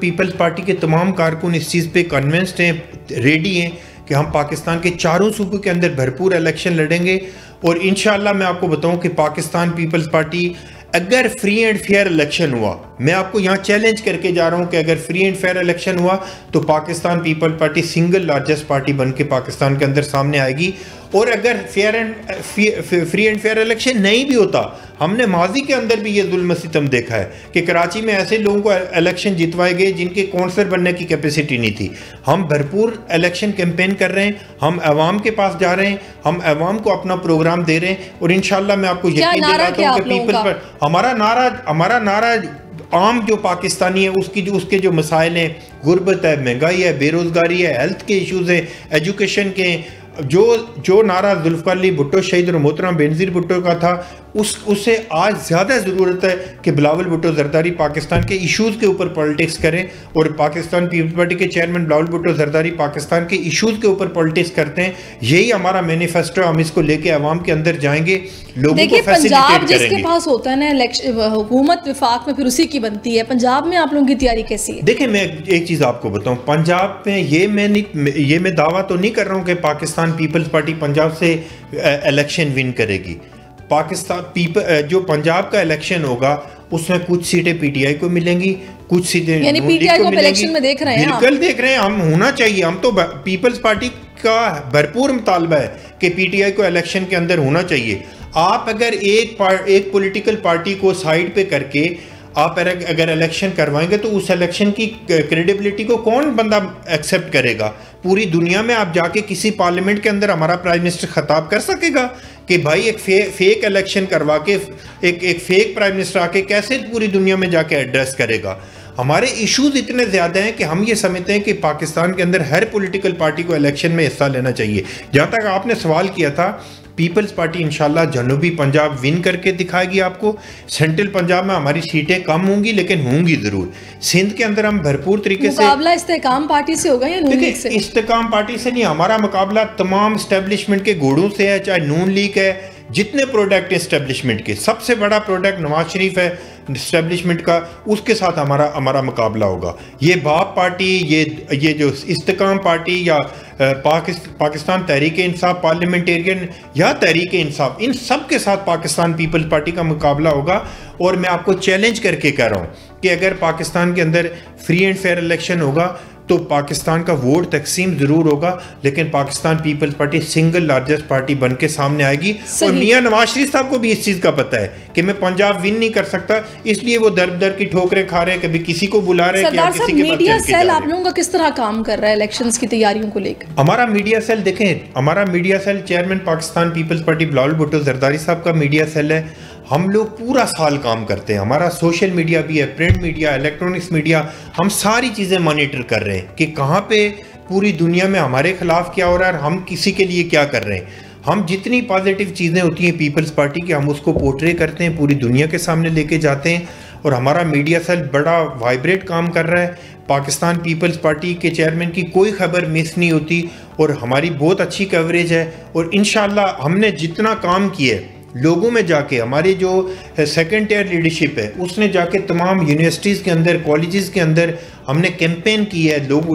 पीपल्स पार्टी के तमाम कारकुन इस चीज़ पे कन्विंस्ड हैं, रेडी हैं कि हम पाकिस्तान के चारों सूबों के अंदर भरपूर इलेक्शन लड़ेंगे। और इंशाअल्लाह मैं आपको बताऊं कि पाकिस्तान पीपल्स पार्टी, अगर फ्री एंड फेयर इलेक्शन हुआ, मैं आपको यहाँ चैलेंज करके जा रहा हूँ कि अगर फ्री एंड फेयर इलेक्शन हुआ तो Pakistan Peoples Party single largest party बन के पाकिस्तान के अंदर सामने आएगी। और अगर फ्री एंड फेयर इलेक्शन नहीं भी होता, हमने माजी के अंदर भी ये जुल्म सितम देखा है कि कराची में ऐसे लोगों को इलेक्शन जितवाए गए जिनके काउंसलर बनने की कैपेसिटी नहीं थी। हम भरपूर इलेक्शन कैंपेन कर रहे हैं, हम अवाम के पास जा रहे हैं, हम अवाम को अपना प्रोग्राम दे रहे हैं। और इंशाल्लाह मैं आपको यकीन दिलाता हूँ कि पीपल्स पर हमारा नारा आम जो पाकिस्तानी है उसके जो मसाइल हैं, गुर्बत है, महंगाई है, बेरोज़गारी है, हेल्थ के इश्यूज़ हैं, एजुकेशन के, जो नारा जुल्फ़िकार अली भुट्टो शहीद और मोहतरम बेनज़ीर भुट्टो का था, उससे आज ज़्यादा ज़रूरत है कि बिलावल भुट्टो ज़रदारी पाकिस्तान के इश्यूज़ के ऊपर पॉलिटिक्स करें। और पाकिस्तान पीपल्स पार्टी के चेयरमैन बिलावल भुट्टो ज़रदारी पाकिस्तान के इश्यूज़ के ऊपर पॉलिटिक्स करते हैं। यही हमारा मैनिफेस्टो, हम इसको लेके अवाम के अंदर जाएंगे, लोगों को फैसिलिटेट करेंगे। जिसके पास होता है ना हुकूमत विफाक में, फिर उसी की बनती है। पंजाब में आप लोगों की तैयारी कैसी है? देखिए, मैं एक चीज़ आपको बताऊँ, पंजाब में मैं दावा तो नहीं कर रहा हूँ कि पाकिस्तान पीपल्स पार्टी पंजाब से इलेक्शन विन करेगी। जो पंजाब का इलेक्शन होगा उसमें कुछ सीटें PTI को मिलेंगी, कुछ सीटें यानी PTI को इलेक्शन में देख रहे हैं। बिल्कुल देख रहे हैं, हम होना चाहिए। हम तो पीपल्स पार्टी का भरपूर मुतालबा है कि PTI को इलेक्शन के अंदर होना चाहिए। आप अगर एक पॉलिटिकल पार्टी को साइड पे करके आप अगर इलेक्शन करवाएंगे तो उस इलेक्शन की क्रेडिबिलिटी को कौन बंदा एक्सेप्ट करेगा? पूरी दुनिया में आप जाके किसी पार्लियामेंट के अंदर हमारा प्राइम मिनिस्टर खिताब कर सकेगा कि भाई एक फेक इलेक्शन करवा के एक फेक प्राइम मिनिस्टर आके कैसे पूरी दुनिया में जाके एड्रेस करेगा? हमारे इश्यूज इतने ज़्यादा हैं कि हम ये समझते हैं कि पाकिस्तान के अंदर हर पॉलिटिकल पार्टी को इलेक्शन में हिस्सा लेना चाहिए। जहाँ तक आपने सवाल किया था, पीपल्स पार्टी इंशाल्लाह जनूबी पंजाब विन करके दिखाएगी आपको। सेंट्रल पंजाब में हमारी सीटें कम होंगी लेकिन होंगी ज़रूर। सिंध के अंदर हम भरपूर तरीके से मुकाबला इस्तेकाम पार्टी से होगा या नून लीग से? इस्तेकाम पार्टी से नहीं, हमारा मुकाबला तमाम एस्टेब्लिशमेंट के घोड़ों से है, चाहे नून लीग है, जितने प्रोडक्ट एस्टेब्लिशमेंट के, सबसे बड़ा प्रोडक्ट नवाज शरीफ है एस्टेब्लिशमेंट का, उसके साथ हमारा मुकाबला होगा। ये बाप पार्टी, ये जो इस्तेकाम पार्टी या पाकिस्तान तहरीक इंसाफ पार्लियामेंटेरियन या तहरीक इंसाफ, इन सब के साथ पाकिस्तान पीपल्स पार्टी का मुकाबला होगा। और मैं आपको चैलेंज करके कह रहा हूँ कि अगर पाकिस्तान के अंदर फ्री एंड फेयर इलेक्शन होगा तो पाकिस्तान का वोट तकसीम जरूर होगा, लेकिन Pakistan Peoples Party single largest party बन के सामने आएगी। और मियां नवाज शरीफ साहब को भी इस चीज़ का पता है कि मैं पंजाब विन नहीं कर सकता, इसलिए वो दर दर की ठोकरें खा रहे हैं, कभी किसी को बुला रहे हैं। सरदार साहब, मीडिया सेल आप लोगों का किस तरह काम कर रहा है इलेक्शंस की तैयारियों को लेकर? हमारा मीडिया सेल देखें, हमारा media cell chairman Pakistan Peoples Party Bilawal Bhutto Zardari साहब का मीडिया सेल है। हम लोग पूरा साल काम करते हैं, हमारा सोशल मीडिया भी है, प्रिंट मीडिया, इलेक्ट्रॉनिक्स मीडिया, हम सारी चीज़ें मॉनिटर कर रहे हैं कि कहाँ पे पूरी दुनिया में हमारे खिलाफ क्या हो रहा है और हम किसी के लिए क्या कर रहे हैं। हम जितनी पॉजिटिव चीज़ें होती हैं पीपल्स पार्टी की, हम उसको पोर्ट्रे करते हैं, पूरी दुनिया के सामने लेके जाते हैं। और हमारा मीडिया सेल बड़ा वाइब्रेट काम कर रहा है। पाकिस्तान पीपल्स पार्टी के चेयरमैन की कोई खबर मिस नहीं होती और हमारी बहुत अच्छी कवरेज है। और इंशाल्लाह हमने जितना काम किया है लोगों में जाके, हमारी जो सेकंड टियर लीडरशिप है उसने जाके तमाम यूनिवर्सिटीज़ के अंदर, कॉलेजेस के अंदर हमने कैंपेन की है, लोग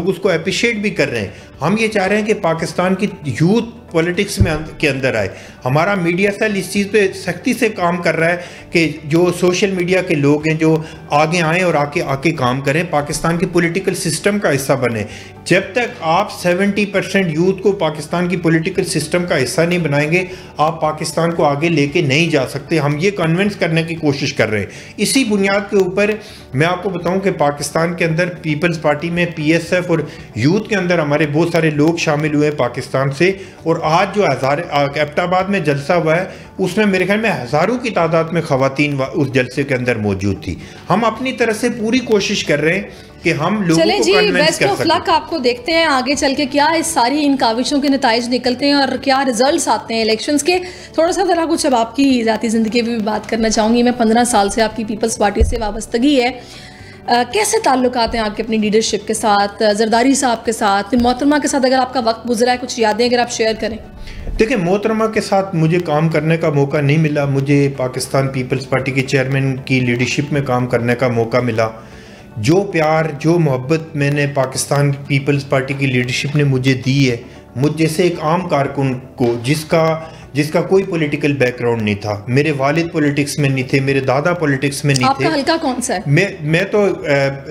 उसको अप्रिशिएट भी कर रहे हैं। हम ये चाह रहे हैं कि पाकिस्तान की यूथ पॉलिटिक्स के अंदर आए। हमारा मीडिया सेल इस चीज़ पे सख्ती से काम कर रहा है कि जो सोशल मीडिया के लोग हैं जो आगे आएँ और आके काम करें, पाकिस्तान के पॉलिटिकल सिस्टम का हिस्सा बने। जब तक आप 70% यूथ को पाकिस्तान की पॉलिटिकल सिस्टम का हिस्सा नहीं बनाएंगे, आप पाकिस्तान को आगे लेके नहीं जा सकते। हम ये कन्विंस करने की कोशिश कर रहे हैं। इसी बुनियाद के ऊपर मैं आपको बताऊं कि पाकिस्तान के अंदर पीपल्स पार्टी में PSF और यूथ के अंदर हमारे बहुत सारे लोग शामिल हुए हैं पाकिस्तान से। और आज जो एबटाबाद में जलसा हुआ है उसमें मेरे ख्याल में हज़ारों की तादाद में ख़वातीन उस जलसे के अंदर मौजूद थी। हम अपनी तरफ से पूरी कोशिश कर रहे हैं कि हम लोगों को कन्विंस कर सकें। लक आपको देखते हैं आगे चल के क्या इस सारी इन काविशों के नताइज निकलते हैं और क्या रिजल्ट्स आते हैं इलेक्शंस के। थोड़ा सा ज़रा कुछ अब आपकी ज़ाती ज़िंदगी में भी बात करना चाहूँगी मैं। 15 साल से आपकी पीपल्स पार्टी से वाबस्तगी है, कैसे ताल्लुकात हैं आपके अपनी लीडरशिप के साथ, जरदारी साहब के साथ, मोहतरमा के साथ? अगर आपका वक्त गुजरा है, कुछ यादें अगर आप शेयर करें। देखिए, मोहतरमा के साथ मुझे काम करने का मौका नहीं मिला। मुझे पाकिस्तान पीपल्स पार्टी के चेयरमैन की लीडरशिप में काम करने का मौका मिला। जो प्यार, जो मोहब्बत मैंने पाकिस्तान पीपल्स पार्टी की लीडरशिप ने मुझे दी है, मुझ जैसे एक आम कारकुन को जिसका कोई पॉलिटिकल बैकग्राउंड नहीं था, मेरे वालिद पॉलिटिक्स में नहीं थे, मेरे दादा पॉलिटिक्स में नहीं थे। आपका हल्का कौन सा है? मैं तो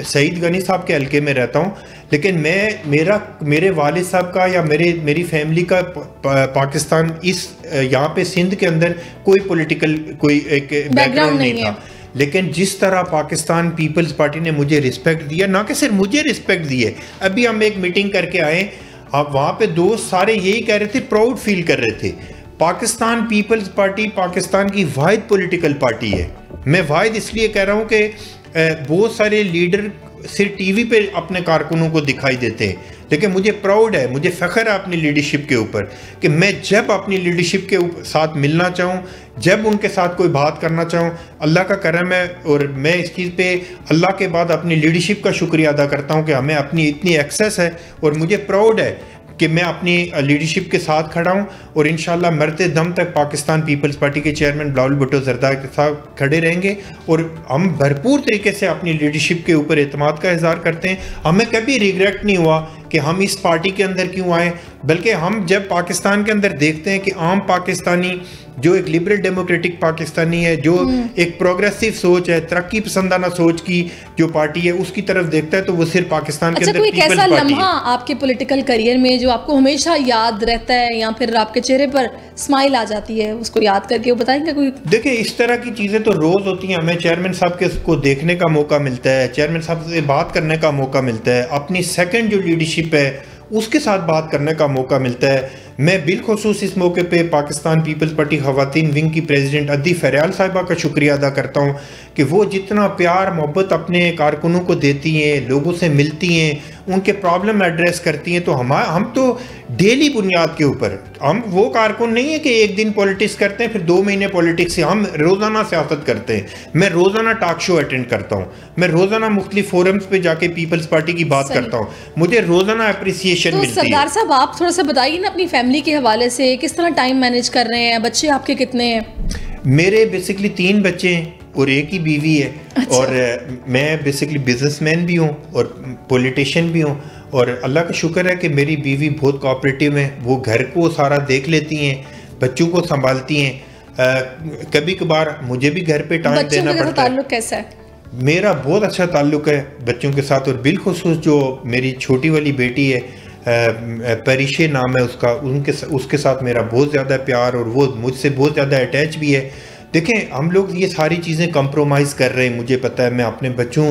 सईद गनी साहब के हल्के में रहता हूँ, लेकिन मेरे वालिद साहब का या मेरी फैमिली का पाकिस्तान यहाँ पे सिंध के अंदर कोई पॉलिटिकल एक बैकग्राउंड नहीं था। लेकिन जिस तरह पाकिस्तान पीपल्स पार्टी ने मुझे रिस्पेक्ट दिया, ना कि सिर्फ मुझे रिस्पेक्ट दिए, अभी हम एक मीटिंग करके आए, अब वहाँ पे दोस्त सारे यही कह रहे थे, प्राउड फील कर रहे थे। पाकिस्तान पीपल्स पार्टी पाकिस्तान की वाहिद पॉलिटिकल पार्टी है। मैं वाहिद इसलिए कह रहा हूँ कि बहुत सारे लीडर सिर्फ टीवी पे अपने कारकुनों को दिखाई देते हैं, लेकिन मुझे प्राउड है, मुझे फ़ख्र है अपनी लीडरशिप के ऊपर कि मैं जब अपनी लीडरशिप के साथ मिलना चाहूँ, जब उनके साथ कोई बात करना चाहूँ, अल्लाह का करम है। और मैं इस चीज़ पे अल्लाह के बाद अपनी लीडरशिप का शुक्रिया अदा करता हूँ कि हमें अपनी इतनी एक्सेस है। और मुझे प्राउड है कि मैं अपनी लीडरशिप के साथ खड़ा हूँ और इंशाल्लाह मरते दम तक पाकिस्तान पीपल्स पार्टी के चेयरमैन बिलावल भुट्टो जरदारी के साथ खड़े रहेंगे। और हम भरपूर तरीके से अपनी लीडरशिप के ऊपर एतमाद का इज़हार करते हैं। हमें कभी रिग्रेट नहीं हुआ कि हम इस पार्टी के अंदर क्यों आए, बल्कि हम जब पाकिस्तान के अंदर देखते हैं कि आम पाकिस्तानी जो एक लिबरल डेमोक्रेटिक पाकिस्तानी है, जो एक प्रोग्रेसिव सोच है, तरक्की पसंदाना सोच की जो पार्टी है, उसकी तरफ देखता है तो वो सिर्फ पाकिस्तान के अंदर कोई ऐसा लम्हा आपके पॉलिटिकल करियर में जो आपको हमेशा याद रहता है या फिर आपके चेहरे पर स्माइल आ जाती है, उसको याद करके वो बताएंगे कोई? देखिए, इस तरह की चीज़ें तो रोज़ होती हैं। हमें चेयरमैन साहब के को देखने का मौका मिलता है, चेयरमैन साहब से बात करने का मौका मिलता है, अपनी सेकंड जो लीडरशिप है उसके साथ बात करने का मौका मिलता है। मैं बिलखुसूस इस मौके पे पाकिस्तान पीपल्स पार्टी ख़वातीन विंग की प्रेसिडेंट अदी फरियाल साहिबा का शुक्रिया अदा करता हूँ कि वो जितना प्यार मोहब्बत अपने कारकुनों को देती हैं, लोगों से मिलती हैं, उनके प्रॉब्लम एड्रेस करती हैं। तो हम तो डेली बुनियाद के ऊपर, हम वो कारकुन नहीं है कि एक दिन पॉलिटिक्स करते हैं फिर 2 महीने पॉलिटिक्स से, हम रोज़ाना सियासत करते हैं। मैं रोज़ाना टॉक शो अटेंड करता हूँ, मैं रोज़ाना मुख्तलिफ फोरम्स पे जाके पीपल्स पार्टी की बात करता हूँ, मुझे रोज़ाना अप्रिसिएशन मिलती है। सरदार साहब, आप थोड़ा सा बताइए ना अपनी फैमिली के हवाले से, किस तरह टाइम मैनेज कर रहे हैं? बच्चे आपके कितने हैं? मेरे बेसिकली 3 बच्चे हैं और एक ही बीवी है। अच्छा। और मैं बेसिकली बिजनेसमैन भी हूँ और पॉलिटिशियन भी हूँ। और अल्लाह का शुक्र है कि मेरी बीवी बहुत कोऑपरेटिव है, वो घर को सारा देख लेती हैं, बच्चों को संभालती हैं। कभी कभार मुझे भी घर पे टाइम देना पड़ता है। ताल्लुक कैसा है? मेरा बहुत अच्छा ताल्लुक है बच्चों के साथ, और बिलखुसूस जो मेरी छोटी वाली बेटी है, परिशे नाम है उसका, उसके साथ मेरा बहुत ज़्यादा प्यार और वो मुझसे बहुत ज़्यादा अटैच भी है। देखें, हम लोग ये सारी चीज़ें कंप्रोमाइज़ कर रहे हैं, मुझे पता है। मैं अपने बच्चों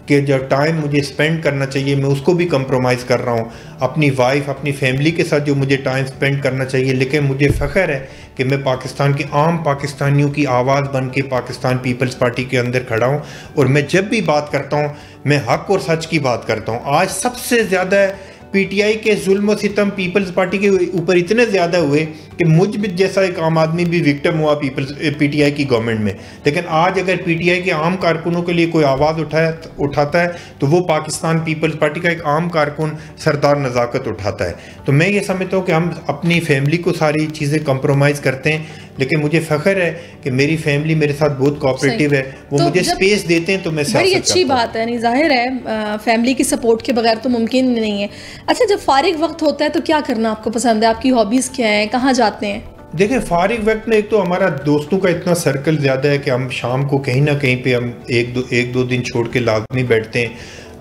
के जो टाइम मुझे स्पेंड करना चाहिए मैं उसको भी कंप्रोमाइज़ कर रहा हूँ, अपनी वाइफ अपनी फैमिली के साथ जो मुझे टाइम स्पेंड करना चाहिए। लेकिन मुझे फ़ख्र है कि मैं पाकिस्तान के आम पाकिस्तानियों की आवाज़ बन के पाकिस्तान पीपल्स पार्टी के अंदर खड़ा हूँ। और मैं जब भी बात करता हूँ मैं हक़ और सच की बात करता हूँ। आज सबसे ज़्यादा PTI के जुल्म और सितम पीपल्स पार्टी के ऊपर इतने ज़्यादा हुए कि मुझ भी जैसा एक आम आदमी भी विक्टिम हुआ PTI की गवर्नमेंट में। लेकिन आज अगर PTI के आम कारकुनों के लिए कोई आवाज़ उठाता है तो वो पाकिस्तान पीपल्स पार्टी का एक आम कारकुन सरदार नज़ाकत उठाता है। तो मैं ये समझता हूँ कि हम अपनी फैमिली को सारी चीज़ें कंप्रोमाइज़ करते हैं, लेकिन मुझे फ़ख्र है कि मेरी फैमिली मेरे साथ बहुत कोऑपरेटिव है, वो मुझे स्पेस देते हैं तो मैं बड़ी अच्छी बात है। नहीं, जाहिर है फैमिली की सपोर्ट के बगैर तो मुमकिन नहीं है। अच्छा, जब फारिग वक्त होता है तो क्या करना आपको पसंद है? आपकी हॉबीज़ क्या हैं? कहाँ जाते हैं? देखिए, फारिग वक्त में एक तो हमारा दोस्तों का इतना सर्कल ज़्यादा है कि हम शाम को कहीं ना कहीं पे हम एक दो दिन छोड़ के लाजमी बैठते हैं।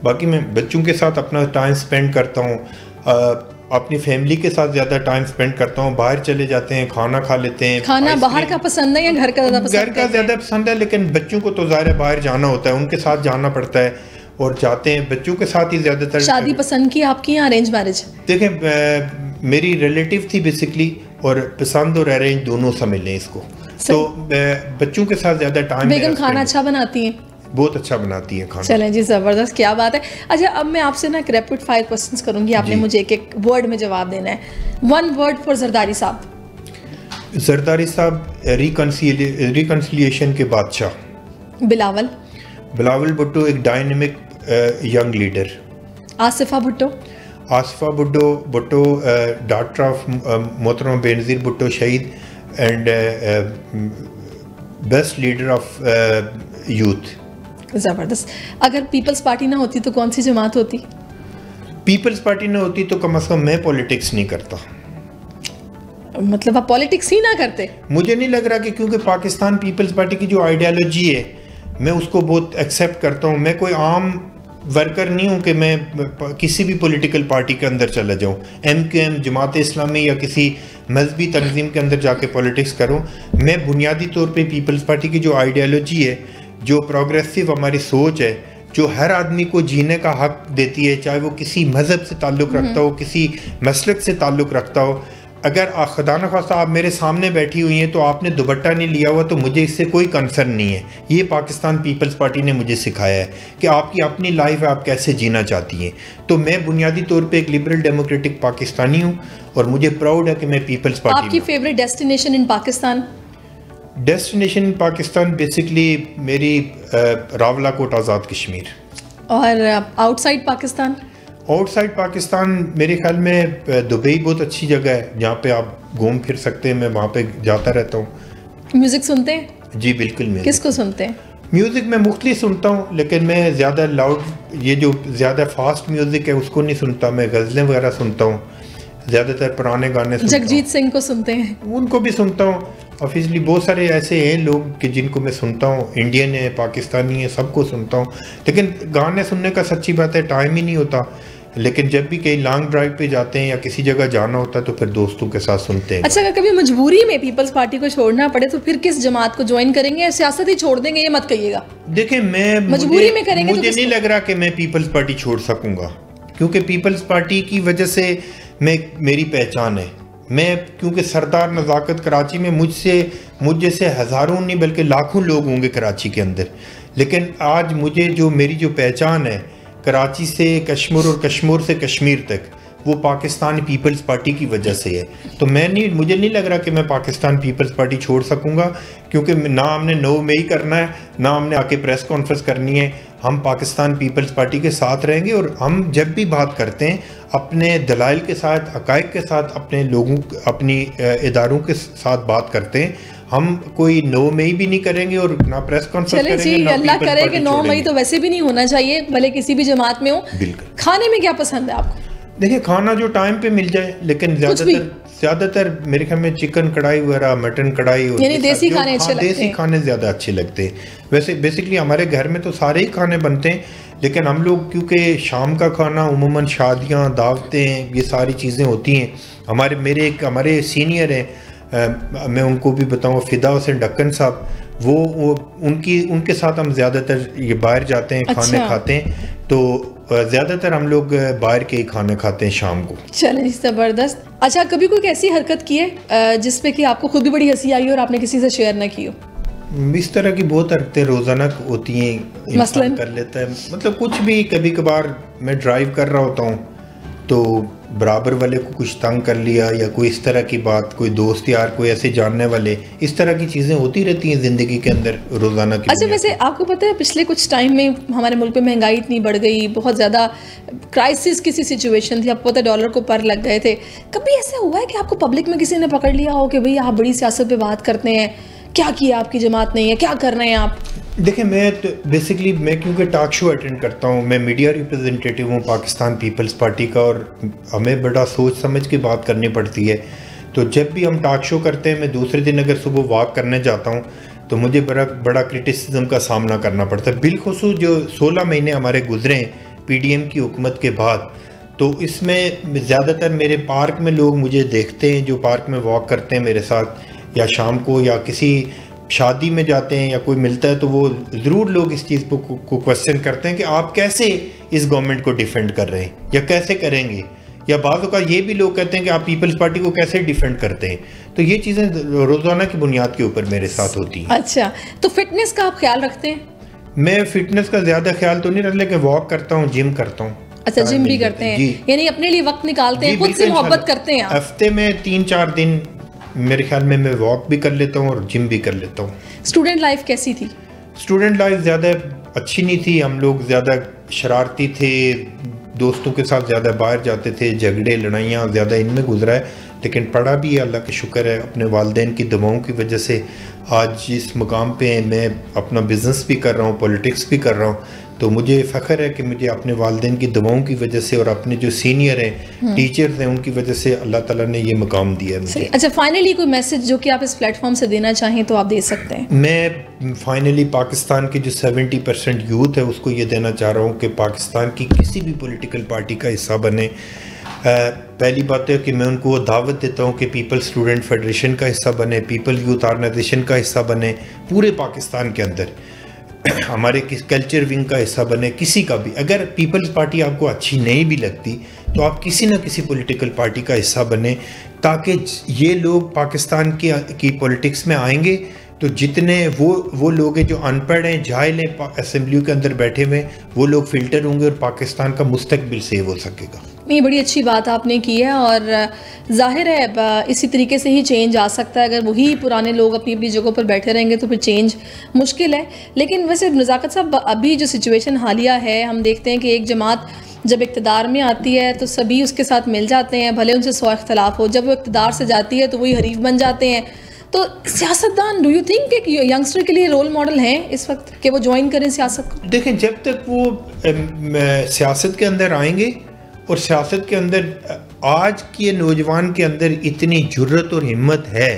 बाकी मैं बच्चों के साथ अपना टाइम स्पेंड करता हूँ, अपनी फैमिली के साथ ज़्यादा टाइम स्पेंड करता हूँ, बाहर चले जाते हैं, खाना खा लेते हैं। खाना बाहर का पसंद है या घर का ज़्यादा पसंद है? घर का ज़्यादा पसंद है, लेकिन बच्चों को तो ज़ाहिर है बाहर जाना होता है, उनके साथ जाना पड़ता है और जाते हैं बच्चों के साथ ही ज़्यादातर। शादी पसंद की आपकी या अरेंज मैरिज? देखें, मेरी रिलेटिव थी बेसिकली, और पसंद और अरेंज दोनों समझ लें इसको। तो बच्चों के साथ ज़्यादा टाइम। बेगम खाना अच्छा बनाती हैं? बहुत अच्छा बनाती है खाना। चलें जी, ज़बरदस्त, क्या बात है। अच्छा, अब मैं आपसे ना एक रैपिड फायर क्वेश्चंस करूंगी, आपने मुझे एक एक वर्ड में जवाब देना है। वन वर्ड फॉर जरदारी साहब। जरदारी साहब रिकन्सिलिएशन के बादशाह। बिलावल भुट्टो एक dynamic young leader. Asifa Bhutto. Bhutto daughter of मोहतरमा बेनज़ीर भुट्टो शहीद and best leader of youth. ज़बरदस्त। अगर पीपल्स पार्टी ना होती तो कौन सी जमात होती? पीपल्स पार्टी ना होती तो कम से कम मैं पॉलिटिक्स नहीं करता। मतलब आप पॉलिटिक्स ही ना करते? मुझे नहीं लग रहा कि, क्योंकि पाकिस्तान पीपल्स पार्टी की जो आइडियालॉजी है मैं उसको बहुत एक्सेप्ट करता हूँ। मैं कोई आम वर्कर नहीं हूँ कि मैं किसी भी पॉलिटिकल पार्टी के अंदर चला जाऊँ, MQM, जमात इस्लामी या किसी मजहबी तंजीम के अंदर जाके पॉलिटिक्स करूँ। मैं बुनियादी तौर पे पीपल्स पार्टी की जो आइडियालॉजी है, जो प्रोग्रेसिव हमारी सोच है, जो हर आदमी को जीने का हक देती है, चाहे वो किसी मज़हब से ताल्लुक़ रखता हो, किसी मसलक से ताल्लुक़ रखता हो। अगर खुदा न खास्ता आप मेरे सामने बैठी हुई हैं तो आपने दुपट्टा नहीं लिया हुआ तो मुझे इससे कोई कंसर्न नहीं है। ये पाकिस्तान पीपल्स पार्टी ने मुझे सिखाया है कि आपकी अपनी लाइफ है, आप कैसे जीना चाहती हैं। तो मैं बुनियादी तौर पे एक लिबरल डेमोक्रेटिक पाकिस्तानी हूँ और मुझे प्राउड है कि मैं पीपल्स पार्टी। आपकी favourite destination in Pakistan? Destination in Pakistan basically मेरी रावलाकोट आज़ाद कश्मीर। और आउटसाइड पाकिस्तान? आउटसाइड पाकिस्तान मेरे ख्याल में दुबई बहुत अच्छी जगह है जहाँ पे आप घूम फिर सकते हैं। मैं वहाँ पे जाता रहता हूँ। म्यूज़िक सुनते हैं? जी बिल्कुल। म्यूज़िक किसको सुनते हैं? म्यूज़िक मैं मुख्तलिफ सुनता हूँ, लेकिन मैं ज़्यादा लाउड, ये जो ज़्यादा फास्ट म्यूज़िक है उसको नहीं सुनता। मैं गज़लें वगैरह सुनता हूँ, ज़्यादातर पुराने गाने सुनता हूँ। जगजीत सिंह को सुनते हैं? उनको भी सुनता हूँ। ऑब्वियसली बहुत सारे ऐसे हैं लोग कि जिनको मैं सुनता हूँ, इंडियन है, पाकिस्तानी है, सबको सुनता हूँ। लेकिन गाने सुनने का सच्ची बात है टाइम ही नहीं होता। लेकिन जब भी कहीं लॉन्ग ड्राइव पे जाते हैं या किसी जगह जाना होता है तो फिर दोस्तों के साथ सुनते हैं। अच्छा, अगर कभी मजबूरी में पीपल्स पार्टी को छोड़ना पड़े तो फिर किस जमात को ज्वाइन करेंगे? सियासत ही छोड़ देंगे, ये मत कहिएगा। देखिए, मैं मजबूरी में करेंगे मुझे नहीं लग रहा कि मैं पीपल्स पार्टी छोड़ सकूंगा, क्योंकि पीपल्स पार्टी की वजह से मेरी पहचान है। मैं क्योंकि सरदार नज़ाकत कराची में मुझ जैसे हज़ारों नहीं बल्कि लाखों लोग होंगे कराची के अंदर, लेकिन आज मेरी जो पहचान है कराची से कश्मीर और कश्मीर से कश्मीर तक, वो पाकिस्तान पीपल्स पार्टी की वजह से है। तो मुझे नहीं लग रहा कि मैं पाकिस्तान पीपल्स पार्टी छोड़ सकूंगा, क्योंकि ना हमने 9 मई करना है, ना हमने आके प्रेस कॉन्फ्रेंस करनी है। हम पाकिस्तान पीपल्स पार्टी के साथ रहेंगे और हम जब भी बात करते हैं अपने दलाइल के साथ, हक़ाइक़ के साथ, अपने लोगों, अपनी इदारों के साथ बात करते हैं। हम कोई 9 मई भी नहीं करेंगे और ना प्रेस कॉन्फ्रेंस करेंगे। जी, अल्लाह करे कि 9 मई तो वैसे भी नहीं होना चाहिए, भले किसी भी जमात में हो। बिल्कुल। खाने में क्या पसंद है आपको? देखिए, खाना जो टाइम पे मिल जाए, लेकिन ज़्यादातर मेरे ख्याल में चिकन कढ़ाई वगैरह, मटन कढ़ाई, यानी देसी खाने अच्छे लगते हैं। देसी खाने ज़्यादा अच्छे लगते हैं। वैसे बेसिकली हमारे घर में तो सारे ही खाने बनते हैं, लेकिन हम लोग क्योंकि शाम का खाना उमूमन शादियाँ, दावतें, ये सारी चीज़ें होती हैं। हमारे सीनियर हैं, मैं उनको भी बताऊँ, फ़िदा हुसैन ढक्कन साहब, वो उनके साथ हम ज़्यादातर ये बाहर जाते हैं, खाने खाते हैं। तो ज़्यादातर हम लोग बाहर के ही खाने खाते हैं शाम को। चलें, ज़बरदस्त। अच्छा, कभी कोई ऐसी हरकत की है जिसपे कि आपको खुद भी बड़ी हंसी आई और आपने किसी से शेयर ना की हो? इस तरह की बहुत हरकतें रोज़ाना होती हैं, इंसान कर लेता है। मतलब कुछ भी, कभी कभार मैं ड्राइव कर रहा होता हूँ तो बराबर वाले को कुछ तंग कर लिया या कोई इस तरह की बात, कोई दोस्त यार, कोई ऐसे जानने वाले, इस तरह की चीज़ें होती रहती हैं ज़िंदगी के अंदर रोज़ाना की। अच्छा, वैसे आपको पता है पिछले कुछ टाइम में हमारे मुल्क में महंगाई इतनी बढ़ गई, बहुत ज़्यादा क्राइसिस की सी सिचुएशन थी, आपको पता है डॉलर को पर लग गए थे। कभी ऐसा हुआ है कि आपको पब्लिक में किसी ने पकड़ लिया हो कि भाई आप बड़ी सियासत पे बात करते हैं, क्या किया आपकी जमात ने, या क्या कर रहे हैं आप? देखिए, मैं तो बेसिकली मैं क्योंकि टॉक शो अटेंड करता हूँ, मैं मीडिया रिप्रेजेंटेटिव हूँ पाकिस्तान पीपल्स पार्टी का, और हमें बड़ा सोच समझ के बात करनी पड़ती है। तो जब भी हम टॉक शो करते हैं, मैं दूसरे दिन अगर सुबह वॉक करने जाता हूँ तो मुझे बड़ा क्रिटिसिज्म का सामना करना पड़ता है। बिलखुसूस जो 16 महीने हमारे गुजरे PDM की हुकूमत के बाद, तो इसमें ज़्यादातर मेरे पार्क में लोग मुझे देखते हैं, जो पार्क में वॉक करते हैं मेरे साथ, या शाम को या किसी शादी में जाते हैं या कोई मिलता है, तो वो ज़रूर लोग इस चीज़ को क्वेश्चन करते हैं कि आप कैसे इस गवर्नमेंट को डिफेंड कर रहे हैं या कैसे करेंगे, या बाज़ औक़ात ये भी लोग कहते हैं कि आप पीपल्स पार्टी को कैसे डिफेंड करते हैं। तो ये चीज़ें रोज़ाना की बुनियाद के ऊपर मेरे साथ होती हैं। अच्छा, तो फिटनेस का आप ख्याल रखते हैं? मैं फ़िटनेस का ज़्यादा ख्याल तो नहीं रखता, लेकिन वॉक करता हूँ, जिम करता हूँ। अच्छा, जिम भी करते हैं, यानी अपने लिए वक्त निकालते हैं, खुद से मोहब्बत करते हैं। हफ्ते में 3-4 दिन मेरे ख्याल में मैं वॉक भी कर लेता हूँ और जिम भी कर लेता हूँ। स्टूडेंट लाइफ कैसी थी? स्टूडेंट लाइफ ज़्यादा अच्छी नहीं थी, हम लोग ज़्यादा शरारती थे, दोस्तों के साथ ज़्यादा बाहर जाते थे, झगड़े लड़ाइयाँ ज़्यादा इनमें गुजरा है। लेकिन पढ़ा भी है, अल्लाह का शुक्र है, अपने वालिदैन की दुआओं की वजह से आज इस मुकाम पे मैं अपना बिज़नेस भी कर रहा हूँ, पॉलिटिक्स भी कर रहा हूँ। तो मुझे फ़ख्र है कि मुझे अपने वालिदैन की दुआओं की वजह से और अपने जो सीनियर हैं, टीचर्स हैं, उनकी वजह से अल्लाह ताला ने ये मुकाम दिया है मुझे। अच्छा, फाइनली कोई मैसेज जो कि आप इस प्लेटफॉर्म से देना चाहें तो आप दे सकते हैं। मैं फाइनली पाकिस्तान की जो 70% यूथ है उसको ये देना चाह रहा हूँ कि पाकिस्तान की किसी भी पॉलिटिकल पार्टी का हिस्सा बने। पहली बात है कि मैं उनको दावत देता हूँ कि पीपल स्टूडेंट फेडरेशन का हिस्सा बने, पीपल यूथ ऑर्गेनाइजेशन का हिस्सा बने, पूरे पाकिस्तान के अंदर हमारे कल्चर विंग का हिस्सा बने, किसी का भी। अगर पीपल्स पार्टी आपको अच्छी नहीं भी लगती तो आप किसी न किसी पॉलिटिकल पार्टी का हिस्सा बने, ताकि ये लोग पाकिस्तान की पॉलिटिक्स में आएंगे तो जितने वो लोग हैं जो अनपढ़ हैं, जाहिल हैं, असेंबली के अंदर बैठे हुए, वो लोग फ़िल्टर होंगे और पाकिस्तान का मुस्तकबिल सेव हो सकेगा। ये बड़ी अच्छी बात आपने की है, और जाहिर है इसी तरीके से ही चेंज आ सकता है। अगर वही पुराने लोग अपनी अपनी जगहों पर बैठे रहेंगे तो फिर चेंज मुश्किल है। लेकिन वैसे नज़ाकत साहब, अभी जो सिचुएशन हालिया है, हम देखते हैं कि एक जमात जब इक़्तिदार में आती है तो सभी उसके साथ मिल जाते हैं, भले उनसे 100 इख्तलाफ हो। जब वो इक़्तिदार से जाती है तो वही हरीफ बन जाते हैं। तो सियासतदान, डू यू थिंक कि यंगस्टर के लिए रोल मॉडल हैं इस वक्त कि वो ज्वाइन करें सियासत को? देखें, जब तक वो सियासत के अंदर आएंगे और सियासत के अंदर आज के नौजवान के अंदर इतनी जुर्रत और हिम्मत है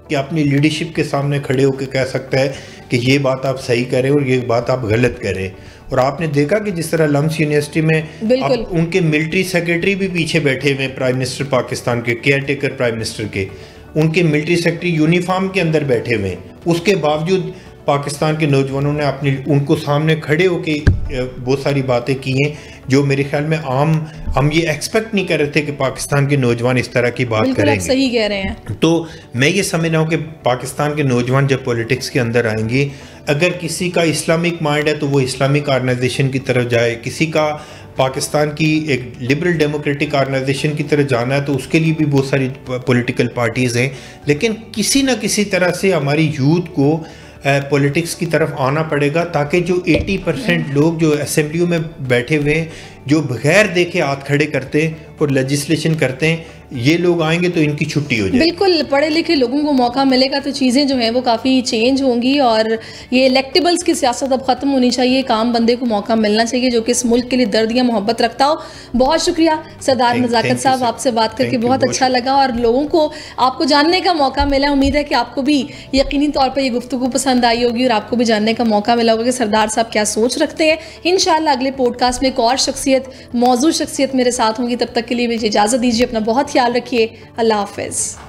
कि अपनी लीडरशिप के सामने खड़े होकर कह सकता है कि ये बात आप सही करें और ये बात आप गलत करें। और आपने देखा कि जिस तरह लम्स यूनिवर्सिटी में उनके मिलिट्री सेक्रेटरी भी पीछे बैठे हुए, प्राइम मिनिस्टर पाकिस्तान के, केयर टेकर प्राइम मिनिस्टर के, उनके मिलिट्री सेक्रेटरी यूनिफॉर्म के अंदर बैठे हुए, उसके बावजूद पाकिस्तान के नौजवानों ने उनको सामने खड़े होकर बहुत सारी बातें की हैं जो मेरे ख्याल में हम ये एक्सपेक्ट नहीं कर रहे थे कि पाकिस्तान के नौजवान इस तरह की बात करेंगे। आप सही कह रहे हैं। तो मैं ये समझ रहा हूँ कि पाकिस्तान के नौजवान जब पॉलिटिक्स के अंदर आएंगे, अगर किसी का इस्लामिक माइंड है तो वो इस्लामिक ऑर्गेनाइजेशन की तरफ जाए, किसी का पाकिस्तान की एक लिबरल डेमोक्रेटिक ऑर्गेनाइजेशन की तरफ जाना है तो उसके लिए भी बहुत सारी पॉलिटिकल पार्टीज़ हैं। लेकिन किसी न किसी तरह से हमारी यूथ को पॉलिटिक्स की तरफ आना पड़ेगा, ताकि जो 80% लोग जो असेंबलियों में बैठे हुए हैं, जो बगैर देखे हाथ खड़े करते हैं और लेजिस्लेशन करते हैं, ये लोग आएंगे तो इनकी छुट्टी हो जाएगी। बिल्कुल, पढ़े लिखे लोगों को मौका मिलेगा तो चीज़ें जो हैं वो काफ़ी चेंज होंगी, और ये इलेक्टेबल्स की सियासत अब ख़त्म होनी चाहिए। काम बंदे को मौका मिलना चाहिए जो कि इस मुल्क के लिए दर्द या मोहब्बत रखता हो। बहुत शुक्रिया सरदार नज़ाकत साहब, आपसे बात करके बहुत अच्छा लगा और लोगों को आपको जानने का मौका मिला। उम्मीद है कि आपको भी यकीनी तौर पर ये गुफ्तगू पसंद आई होगी और आपको भी जानने का मौका मिला होगा कि सरदार साहब क्या सोच रखते हैं। इंशाअल्लाह अगले पॉडकास्ट में एक और मौजूद शख्सियत मेरे साथ होंगी। तब तक के लिए मुझे इजाज़त दीजिए, अपना बहुत ख्याल रखिए। अल्लाह हाफ़िज़।